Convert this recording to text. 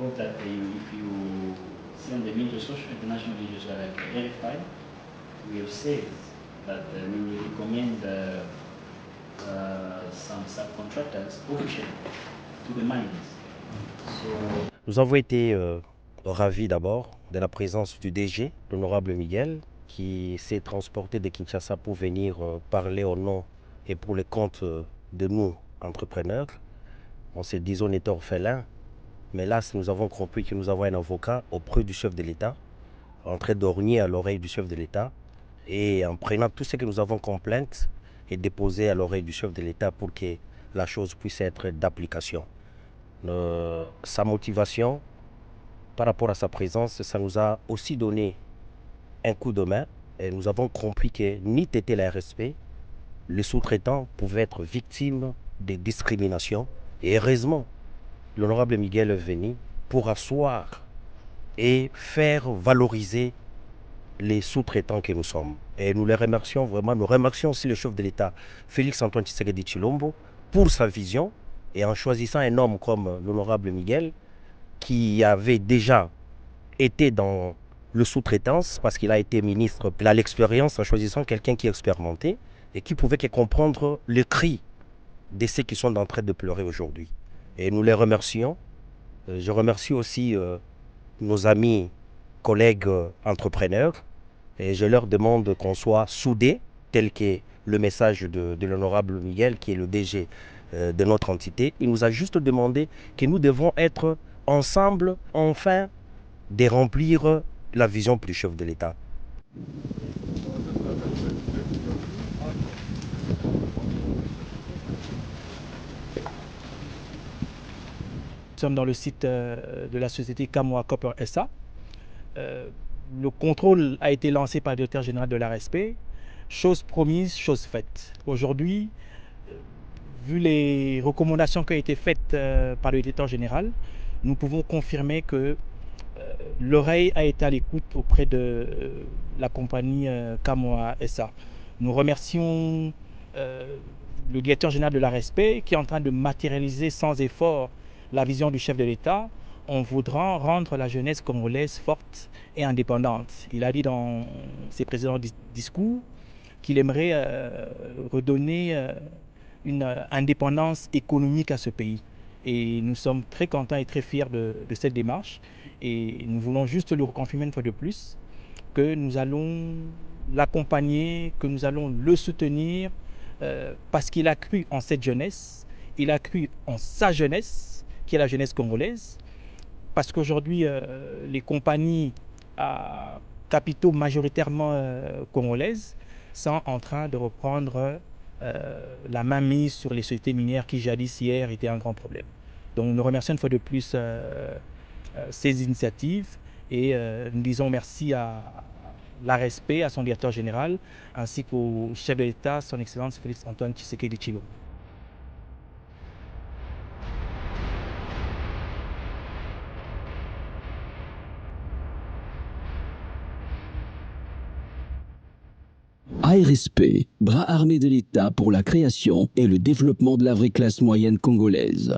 hope that if you see on the major social international issues like RFI, we have said that we will recommend some subcontractors officially to the mines. Nous avons été ravis d'abord de la présence du DG, l'honorable Miguel, qui s'est transporté de Kinshasa pour venir parler au nom et pour le compte de nous, entrepreneurs. On s'est dit on était orphelins, mais là nous avons compris que nous avons un avocat auprès du chef de l'État, en train d'orgner à l'oreille du chef de l'État, et en prenant tout ce que nous avons comme plainte et déposé à l'oreille du chef de l'État pour que la chose puisse être d'application. Sa motivation par rapport à sa présence, ça nous a aussi donné un coup de main et nous avons compris que ni TT la RSP, les sous-traitants pouvaient être victimes de discriminations. Et heureusement, l'honorable Miguel est venu pour asseoir et faire valoriser les sous-traitants que nous sommes. Et nous les remercions vraiment. Nous remercions aussi le chef de l'État, Félix-Antoine Tshisekedi Tshilombo, pour sa vision et en choisissant un homme comme l'honorable Miguel, qui avait déjà été dans le sous-traitance, parce qu'il a été ministre, il a l'expérience en choisissant quelqu'un qui est expérimenté et qui pouvait comprendre le cri de ceux qui sont en train de pleurer aujourd'hui. Et nous les remercions. Je remercie aussi nos amis, collègues entrepreneurs, et je leur demande qu'on soit soudés, tel que le message de l'honorable Miguel, qui est le DG de notre entité. Il nous a juste demandé que nous devons être ensemble, enfin, de remplir la vision du chef de l'État. Nous sommes dans le site de la société Kamoa Copper SA. Le contrôle a été lancé par le directeur général de l'ARSP. Chose promise, chose faite. Aujourd'hui, vu les recommandations qui ont été faites par le directeur général, nous pouvons confirmer que l'oreille a été à l'écoute auprès de la compagnie Kamoa SA. Nous remercions le directeur général de l'ARSP qui est en train de matérialiser sans effort la vision du chef de l'État en voulant rendre la jeunesse congolaise forte et indépendante. Il a dit dans ses précédents discours qu'il aimerait redonner une indépendance économique à ce pays. Et nous sommes très contents et très fiers de cette démarche. Et nous voulons juste le reconfirmer une fois de plus que nous allons l'accompagner, que nous allons le soutenir parce qu'il a cru en cette jeunesse, il a cru en sa jeunesse, qui est la jeunesse congolaise, parce qu'aujourd'hui, les compagnies à capitaux majoritairement congolaises sont en train de reprendre la mainmise sur les sociétés minières qui jadis hier étaient un grand problème. Donc nous remercions une fois de plus ces initiatives et nous disons merci à l'ARSP, à son directeur général, ainsi qu'au chef de l'État, son Excellence Félix-Antoine Tshisekedi Tshilombo. ARSP, bras armé de l'État pour la création et le développement de la vraie classe moyenne congolaise.